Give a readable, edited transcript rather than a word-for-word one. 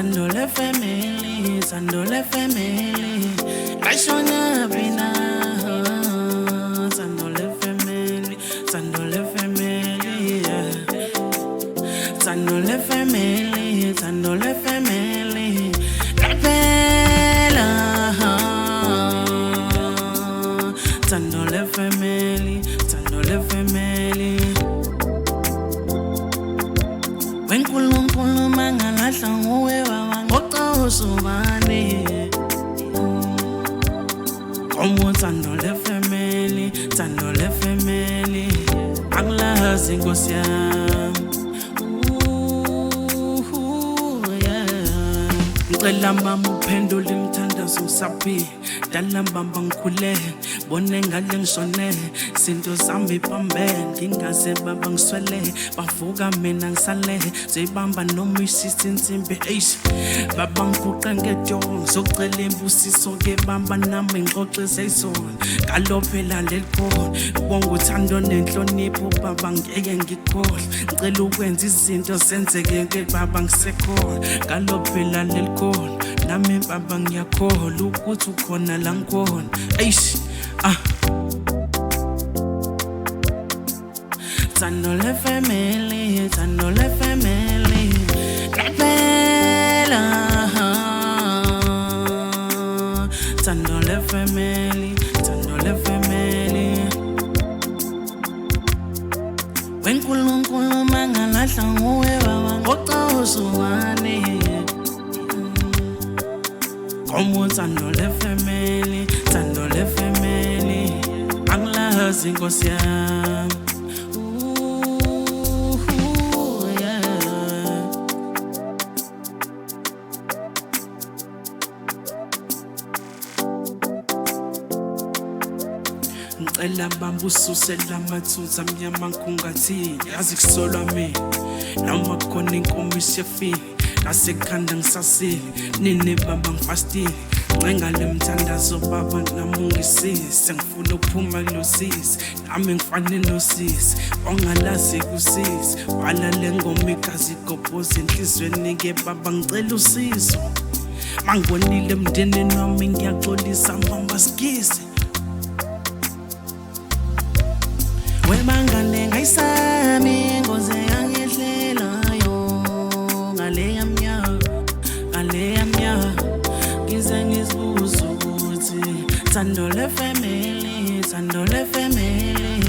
Sandole family, Sandole family. Rashona Bina, Sandole family, Sandole family, Sandole family, Sandole family. Capella, Sandole family, Sandole family. When Kulu Mangala Uwe Wangoto Subane. Como Sandole family, Sandole family. Angla Zingosia. Lamba mupendo limthanda susapi dalamba bangikhule bone ngale ngishone sinto zami pambene ngingaze babangiswele bavuka mina ngisale zibamba noma isisinsimbi babangiguqa ngedong zocela imbusiso ke bamba nami ngixoxe seyizona ngalophela lelikhona bonga uthando nenhlonipho baba ngeke ngikhohle ngicela ukwenza izinto zenzeke ke baba ngisekhona ngalophela lelikhona nami baba ngiyakhola ukuthi ukhona la ngikhona Sandole family, Sandole family. Capella, Sandole family, Sandole family. When Kulu Mangala Uwe Wangoto Subane. Como Sandole family, Sandole family. Angla Zingosia. Ngicela bamba ususela amathunzi amnyama nkungathini yazi kusolwa mina noma khona inkomiso yefini nasekhanda ngisasile nini baba ngifastile ngengale mthandazo baba nami ungisise ngifuna ukuphuma kulosisi nami ngifane nosisi ongalazi kusisi wala lengoma igazi igobhoza enhlizweni ke baba ngicela usizo mangibonile emndenini wami ngiyaxolisa mama sikise Webangane ngaisami ngoze yangehlelayo ngale yamnya ngize ngizibuza ukuthi Sandole family, Sandole family.